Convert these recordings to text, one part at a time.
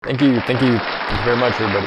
Thank you very much, everybody.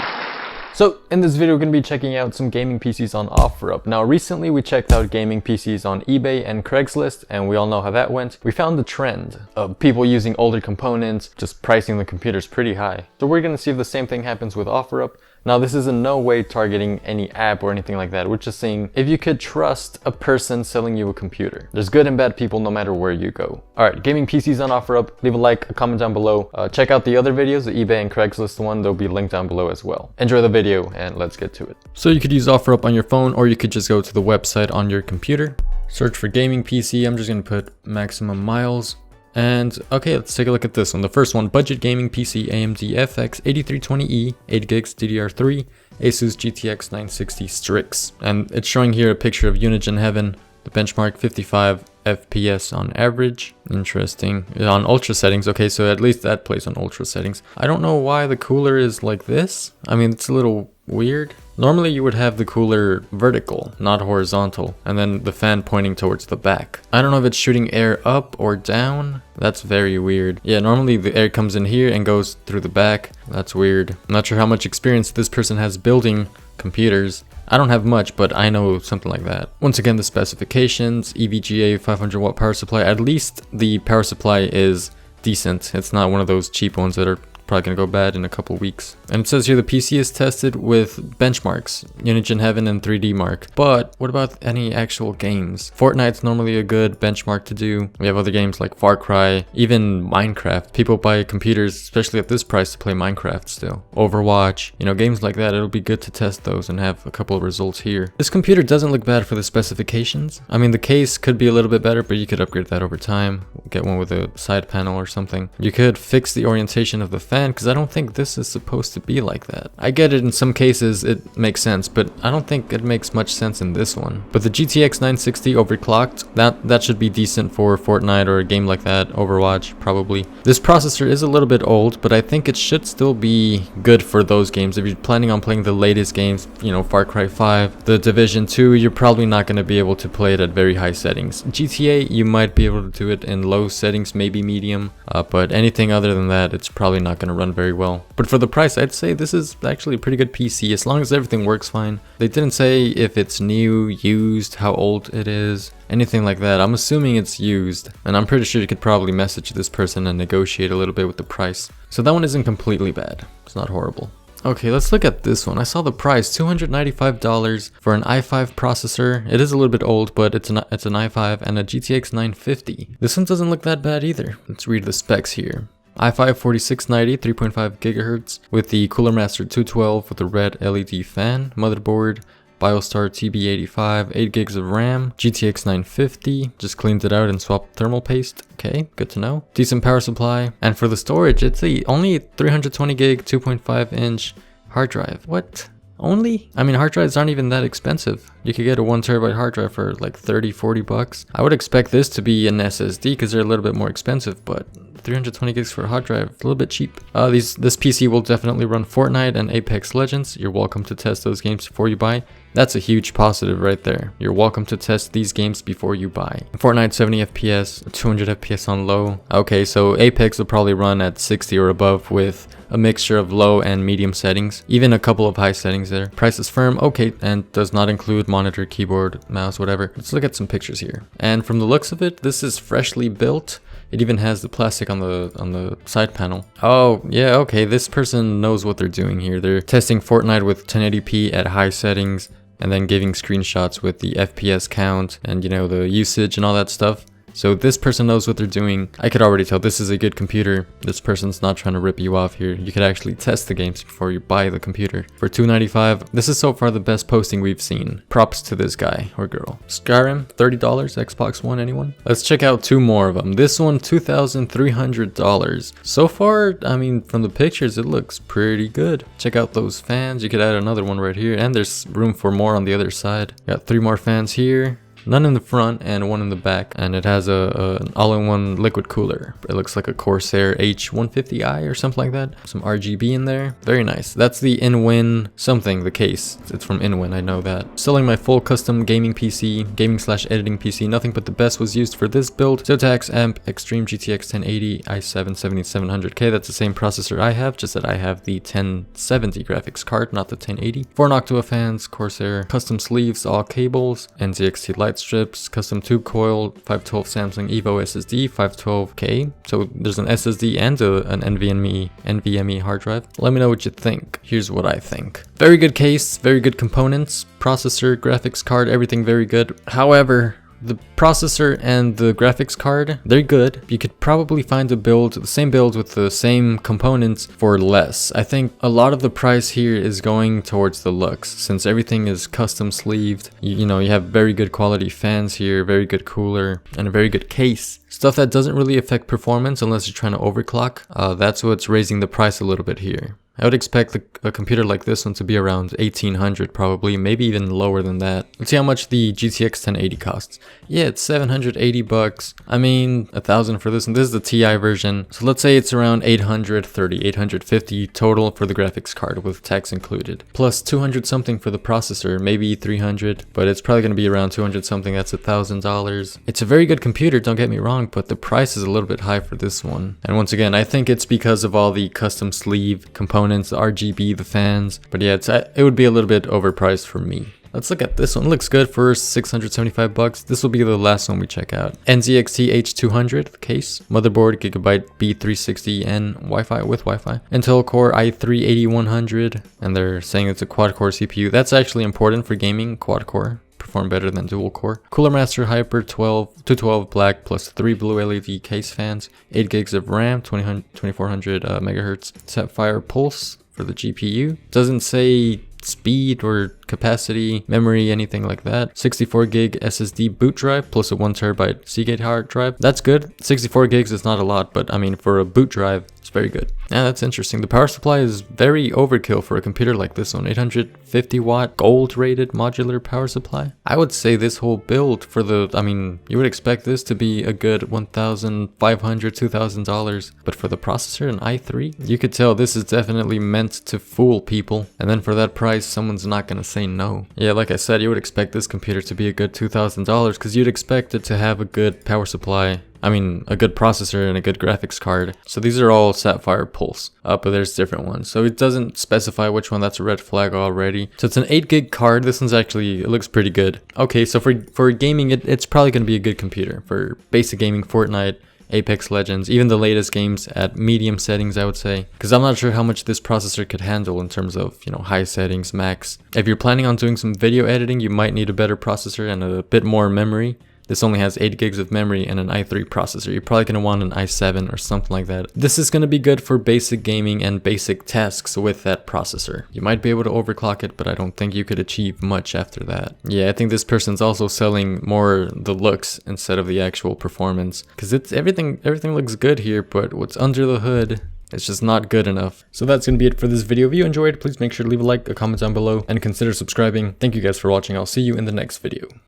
So in this video, we're going to be checking out some gaming PCs on OfferUp. Now recently we checked out gaming PCs on eBay and Craigslist, and we all know how that went. We found the trend of people using older components, just pricing the computers pretty high. So we're going to see if the same thing happens with OfferUp. Now this is in no way targeting any app or anything like that. We're just saying if you could trust a person selling you a computer. There's good and bad people no matter where you go. Alright, gaming PCs on OfferUp. Leave a like, a comment down below. Check out the other videos, the eBay and Craigslist one. They'll be linked down below as well. Enjoy the video and let's get to it. So you could use OfferUp on your phone, or you could just go to the website on your computer. Search for gaming PC. I'm just going to put maximum miles. And okay, let's take a look at this one. The first one, budget gaming PC, AMD FX 8320E, 8 gigs DDR3, Asus GTX 960 Strix. And it's showing here a picture of Unigine Heaven, the benchmark 55 FPS on average. Interesting. On ultra settings, okay, so at least that plays on ultra settings. I don't know why the cooler is like this. I mean, it's a little weird. Normally you would have the cooler vertical, not horizontal, and then the fan pointing towards the back. I don't know if it's shooting air up or down. That's very weird. Yeah, normally the air comes in here and goes through the back. That's weird. I'm not sure how much experience this person has building computers. I don't have much, but I know something like that. Once again, the specifications, EVGA 500 watt power supply. At least the power supply is decent. It's not one of those cheap ones that are probably gonna go bad in a couple weeks. And it says here the PC is tested with benchmarks, Unigine Heaven and 3D Mark. But what about any actual games? Fortnite's normally a good benchmark to do. We have other games like Far Cry, even Minecraft. People buy computers, especially at this price, to play Minecraft still. Overwatch, you know, games like that. It'll be good to test those and have a couple of results here. This computer doesn't look bad for the specifications. I mean, the case could be a little bit better, but you could upgrade that over time. Get one with a side panel or something. You could fix the orientation of the fan, because I don't think this is supposed to be like that. I get it, in some cases it makes sense, but I don't think it makes much sense in this one. But the GTX 960 overclocked, that should be decent for Fortnite or a game like that, Overwatch probably. This processor is a little bit old, but I think it should still be good for those games. If you're planning on playing the latest games, you know, Far Cry 5, The Division 2, you're probably not going to be able to play it at very high settings. GTA, you might be able to do it in low settings, maybe medium, but anything other than that, it's probably not going to run very well. But for the price, I'd say this is actually a pretty good PC, as long as everything works fine. They didn't say if it's new, used, how old it is, anything like that. I'm assuming it's used, and I'm pretty sure you could probably message this person and negotiate a little bit with the price. So that one isn't completely bad. It's not horrible. Okay, let's look at this one. I saw the price, $295 for an i5 processor. It is a little bit old, but it's an i5 and a GTX 950. This one doesn't look that bad either. Let's read the specs here. i5 4690, 3.5 GHz with the Cooler Master 212 with the red LED fan, motherboard, BioStar TB85, 8 gigs of RAM, GTX 950, just cleaned it out and swapped thermal paste. Okay, good to know. Decent power supply. And for the storage, it's only 320 gig, 2.5 inch hard drive. What? Only? I mean, hard drives aren't even that expensive. You could get a 1 terabyte hard drive for like 30-40 bucks. I would expect this to be an SSD because they're a little bit more expensive, but 320 gigs for a hard drive, a little bit cheap. This PC will definitely run Fortnite and Apex Legends. You're welcome to test those games before you buy. That's a huge positive right there. You're welcome to test these games before you buy. Fortnite 70 FPS, 200 FPS on low. Okay, so Apex will probably run at 60 or above with a mixture of low and medium settings, even a couple of high settings there. Price is firm, okay, and does not include monitor, keyboard, mouse, whatever. Let's look at some pictures here. And from the looks of it, this is freshly built. It even has the plastic on the side panel. Oh, yeah, okay, this person knows what they're doing here. They're testing Fortnite with 1080p at high settings, and then giving screenshots with the FPS count and, you know, the usage and all that stuff. So this person knows what they're doing. I could already tell this is a good computer. This person's not trying to rip you off here. You could actually test the games before you buy the computer. For $295, this is so far the best posting we've seen. Props to this guy or girl. Skyrim, $30, Xbox One, anyone? Let's check out two more of them. This one, $2,300. So far, I mean, from the pictures, it looks pretty good. Check out those fans. You could add another one right here, and there's room for more on the other side. Got 3 more fans here. none in the front and one in the back, and it has an all-in-one liquid cooler. It looks like a Corsair H150i or something like that. Some RGB in there, very nice. That's the InWin something, the case. It's from InWin, I know that. Selling my full custom gaming PC, gaming/editing PC. Nothing but the best was used for this build. Zotac Amp Extreme GTX 1080 i7 7700K. That's the same processor I have, just that I have the 1070 graphics card, not the 1080. 4 Noctua fans, Corsair, custom sleeves, all cables, NZXT light strips, custom tube coil, 512 Samsung Evo SSD, 512K. So there's an SSD and an NVMe hard drive. Let me know what you think. Here's what I think. Very good case, very good components, processor, graphics card, everything very good. However, the processor and the graphics card, they're good. You could probably find the same build with the same components for less. I think a lot of the price here is going towards the looks, since everything is custom sleeved. You know, you have very good quality fans here, very good cooler, and a very good case. Stuff that doesn't really affect performance unless you're trying to overclock. That's what's raising the price a little bit here. I would expect a computer like this one to be around 1800 probably, maybe even lower than that. Let's see how much the GTX 1080 costs. Yeah, it's 780 bucks. I mean, 1,000 for this one. This is the TI version. So let's say it's around 830, 850 total for the graphics card with tax included. Plus 200 something for the processor, maybe 300, but it's probably going to be around 200 something. That's $1,000. It's a very good computer, don't get me wrong, but the price is a little bit high for this one. And once again, I think it's because of all the custom sleeve components, the RGB, the fans. But yeah, it would be a little bit overpriced for me. Let's look at this one. It looks good for 675 bucks. This will be the last one we check out. NZXT H200 case, motherboard, Gigabyte B360N, Wi-Fi with Wi-Fi. Intel Core i3-8100, and they're saying it's a quad-core CPU. That's actually important for gaming, quad-core. Perform better than dual core. Cooler Master Hyper 212 black plus 3 blue LED case fans, 8 gigs of RAM, 2400 megahertz. Sapphire Pulse for the GPU. Doesn't say speed or capacity, memory, anything like that. 64 gig SSD boot drive plus a 1 terabyte Seagate hard drive. That's good. 64 gigs is not a lot, but I mean, for a boot drive, it's very good. Yeah, that's interesting. The power supply is very overkill for a computer like this one. 850 watt gold rated modular power supply. I would say this whole build for you would expect this to be a good $1,500, $2,000, but for the processor, an i3, you could tell this is definitely meant to fool people. And then for that price, someone's not gonna say no. Yeah, like I said, you would expect this computer to be a good $2,000 because you'd expect it to have a good power supply. I mean, a good processor and a good graphics card. So these are all Sapphire Pulse, but there's different ones. So it doesn't specify which one. That's a red flag already. So it's an 8 gig card. This one's actually, it looks pretty good. Okay, so for gaming, it's probably going to be a good computer. For basic gaming, Fortnite, Apex Legends, even the latest games at medium settings, I would say. Because I'm not sure how much this processor could handle in terms of, high settings, max. If you're planning on doing some video editing, you might need a better processor and a bit more memory. This only has 8 gigs of memory and an i3 processor. You're probably going to want an i7 or something like that. This is going to be good for basic gaming and basic tasks with that processor. You might be able to overclock it, but I don't think you could achieve much after that. Yeah, I think this person's also selling more the looks instead of the actual performance. Because everything looks good here, but what's under the hood, it's just not good enough. So that's going to be it for this video. If you enjoyed, please make sure to leave a like, a comment down below, and consider subscribing. Thank you guys for watching. I'll see you in the next video.